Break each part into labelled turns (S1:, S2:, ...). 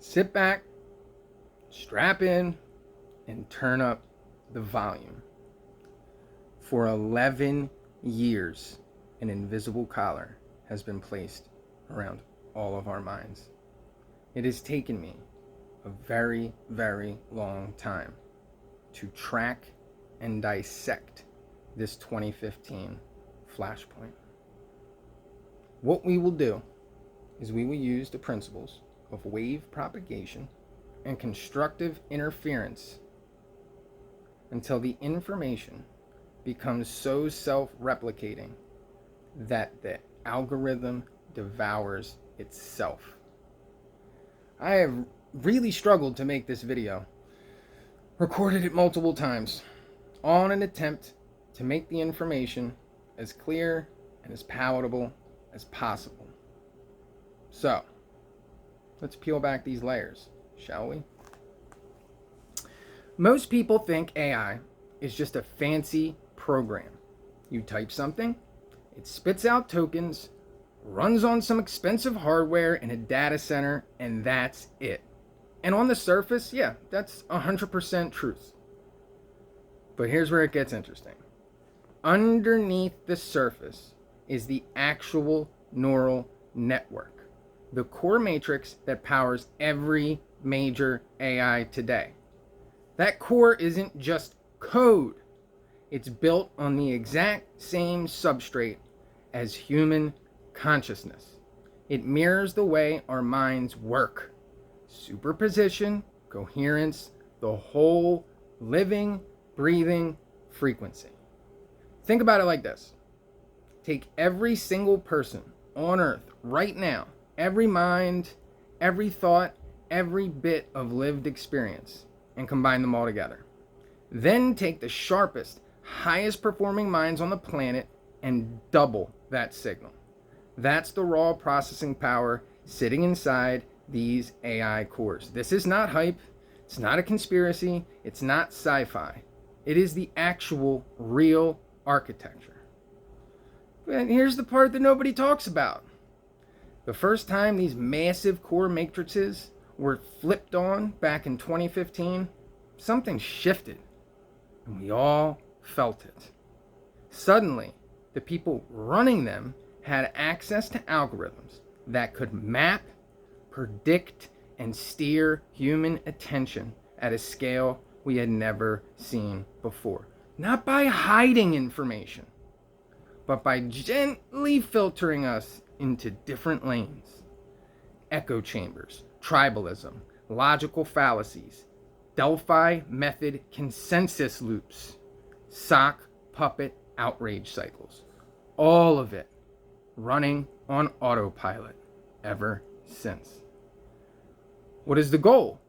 S1: Sit back, strap in, and turn up the volume. For 11 years, an invisible collar has been placed around all of our minds. It has taken me a very, very long time to track and dissect this 2015 flashpoint. What we will do is we will use the principles of wave propagation and constructive interference until the information becomes so self-replicating that the algorithm devours itself. I have really struggled to make this video, recorded it multiple times, all in an attempt to make the information as clear and as palatable as possible. So, let's peel back these layers, shall we? Most people think AI is just a fancy program. You type something, it spits out tokens, runs on some expensive hardware in a data center, and that's it. And on the surface, yeah, that's 100% truth. But here's where it gets interesting. Underneath the surface is the actual neural network, the core matrix that powers every major AI today. That core isn't just code. It's built on the exact same substrate as human consciousness. It mirrors the way our minds work. Superposition, coherence, the whole living, breathing frequency. Think about it like this. Take every single person on Earth right now, every mind, every thought, every bit of lived experience, and combine them all together. Then take the sharpest, highest performing minds on the planet and double that signal. That's the raw processing power sitting inside these AI cores. This is not hype. It's not a conspiracy. It's not sci-fi. It is the actual real architecture. And here's the part that nobody talks about. The first time these massive core matrices were flipped on back in 2015, something shifted, and we all felt it. Suddenly, the people running them had access to algorithms that could map, predict, and steer human attention at a scale we had never seen before. Not by hiding information, but by gently filtering us into different lanes. Echo chambers, tribalism, logical fallacies, Delphi method consensus loops, sock puppet outrage cycles. All of it running on autopilot ever since. What is the goal?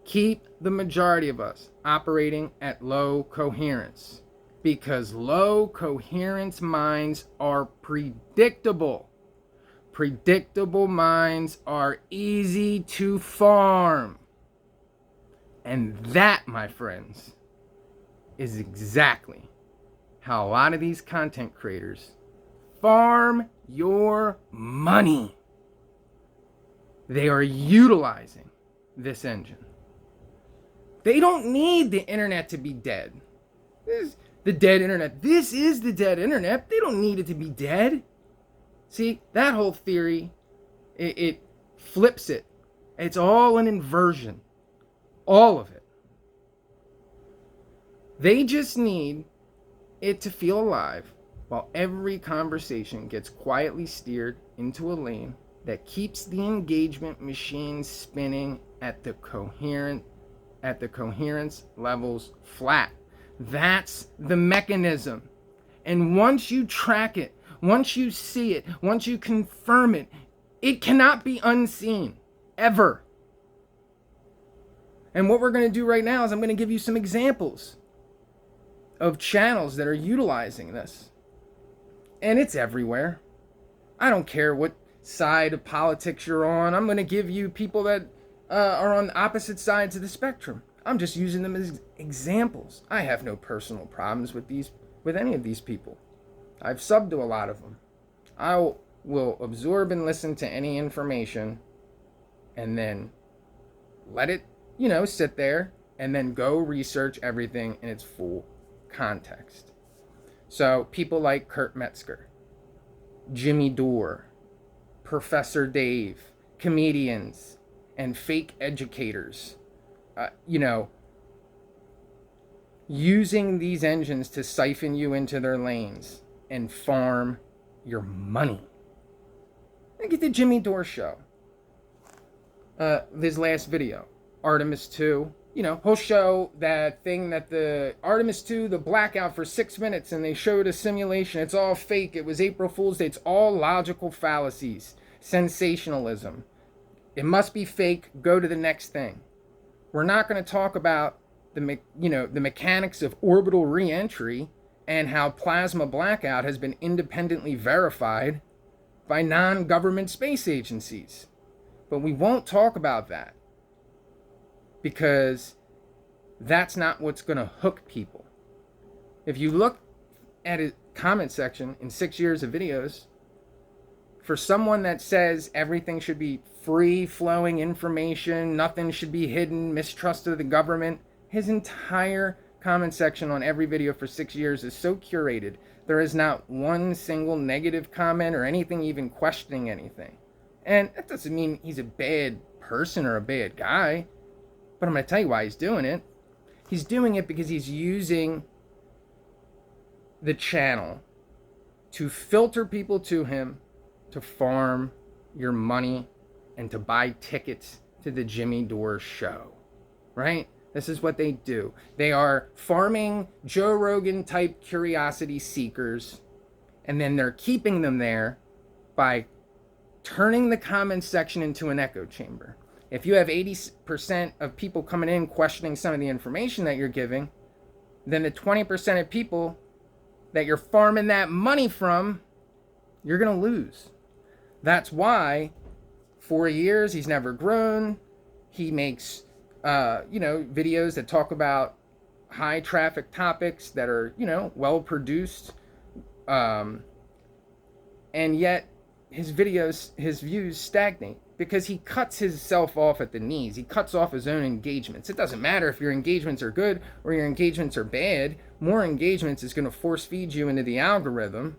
S1: Keep the majority of us operating at low coherence, because low coherence minds are predictable. Predictable minds are easy to farm. And that, my friends, is exactly how a lot of these content creators farm your money. They are utilizing this engine. They don't need the internet to be dead. This is the dead internet. This is the dead internet. They don't need it to be dead. See, that whole theory, it flips it. It's all an inversion. All of it. They just need it to feel alive while every conversation gets quietly steered into a lane that keeps the engagement machine spinning at the coherence levels flat. That's the mechanism. And once you track it, once you see it, once you confirm it, it cannot be unseen, ever. And what we're going to do right now is I'm going to give you some examples of channels that are utilizing this. And it's everywhere. I don't care what side of politics you're on. I'm going to give you people that are on opposite sides of the spectrum. I'm just using them as examples. I have no personal problems with any of these people. I've subbed to a lot of them. I will absorb and listen to any information and then let it, sit there, and then go research everything in its full context. So people like Kurt Metzger, Jimmy Dore, Professor Dave, comedians, and fake educators, using these engines to siphon you into their lanes and farm your money. Look at the Jimmy Dore show. This last video, Artemis 2. He'll show that thing that the Artemis 2, the blackout for 6 minutes, and they showed a simulation. It's all fake. It was April Fool's Day. It's all logical fallacies, sensationalism. It must be fake. Go to the next thing. We're not going to talk about the mechanics of orbital re-entry and how plasma blackout has been independently verified by non-government space agencies. But we won't talk about that because that's not what's going to hook people. If you look at a comment section in 6 years of videos, for someone that says everything should be free-flowing information, nothing should be hidden, mistrust of the government, his entire comment section on every video for 6 years is so curated. There is not one single negative comment or anything even questioning anything. And that doesn't mean he's a bad person or a bad guy, but I'm going to tell you why he's doing it. He's doing it because he's using the channel to filter people to him, to farm your money, and to buy tickets to the Jimmy Dore show, right? This is what they do. They are farming Joe Rogan type curiosity seekers, and then they're keeping them there by turning the comments section into an echo chamber. If you have 80% of people coming in questioning some of the information that you're giving, then the 20% of people that you're farming that money from, you're going to lose. That's why 4 years he's never grown. He makes videos that talk about high traffic topics that are, well produced. And yet his views stagnate because he cuts himself off at the knees. He cuts off his own engagements. It doesn't matter if your engagements are good or your engagements are bad. More engagements is going to force feed you into the algorithm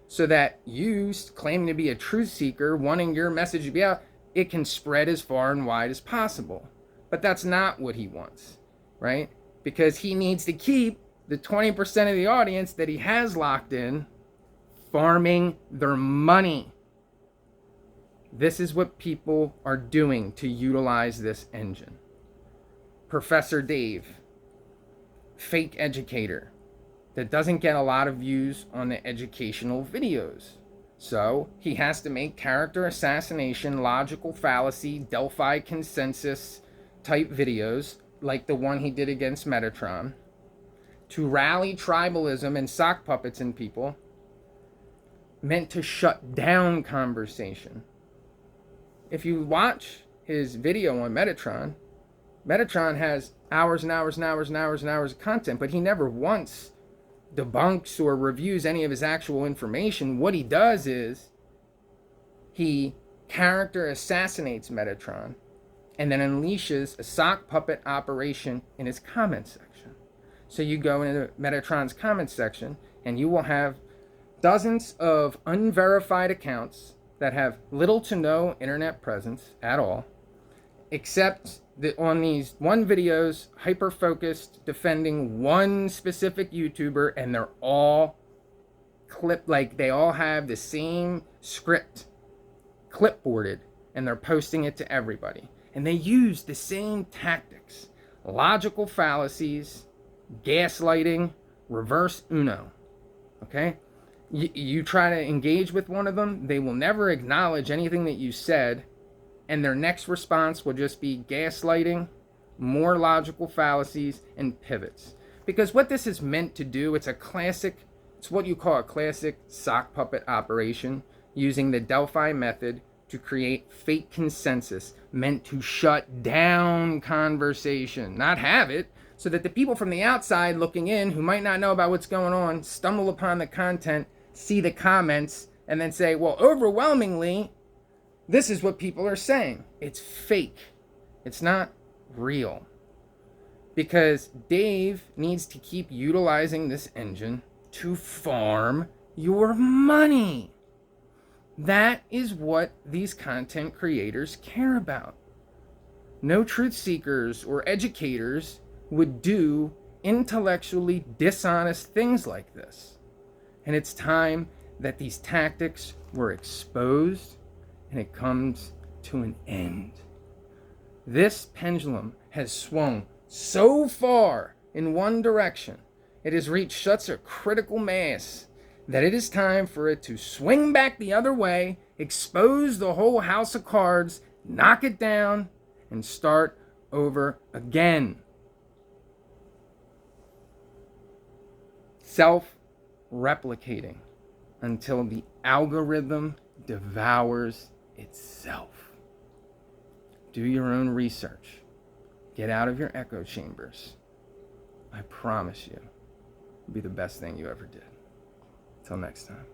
S1: so that you, claiming to be a truth seeker, wanting your message to be out, it can spread as far and wide as possible. But that's not what he wants, right? Because he needs to keep the 20% of the audience that he has locked in farming their money. This is what people are doing to utilize this engine. Professor Dave, fake educator that doesn't get a lot of views on the educational videos. So he has to make character assassination, logical fallacy, Delphi consensus type videos like the one he did against Metatron to rally tribalism and sock puppets in people, meant to shut down conversation. If you watch his video on Metatron, Metatron has hours and hours and hours and hours and hours of content, but he never once debunks or reviews any of his actual information. What he does is he character assassinates Metatron and then unleashes a sock puppet operation in his comment section. So you go into Metatron's comment section and you will have dozens of unverified accounts that have little to no internet presence at all, except that on these one videos, hyper-focused, defending one specific YouTuber, and they're all clipped, like they all have the same script clipboarded, and they're posting it to everybody. And they use the same tactics: logical fallacies, gaslighting, reverse Uno. Okay? You try to engage with one of them, they will never acknowledge anything that you said, and their next response will just be gaslighting, more logical fallacies, and pivots. Because what this is meant to do, it's what you call a classic sock puppet operation, using the Delphi method to create fake consensus, meant to shut down conversation, not have it, so that the people from the outside looking in, who might not know about what's going on, stumble upon the content, see the comments, and then say, well, overwhelmingly, This is what people are saying. It's fake. It's not real. Because Dave needs to keep utilizing this engine to farm your money. That is what these content creators care about. No truth seekers or educators would do intellectually dishonest things like this. And it's time that these tactics were exposed and it comes to an end. This pendulum has swung so far in one direction, it has reached such a critical mass that it is time for it to swing back the other way, expose the whole house of cards, knock it down, and start over again. Self-replicating until the algorithm devours itself. Do your own research. Get out of your echo chambers. I promise you, it'll be the best thing you ever did. Till next time.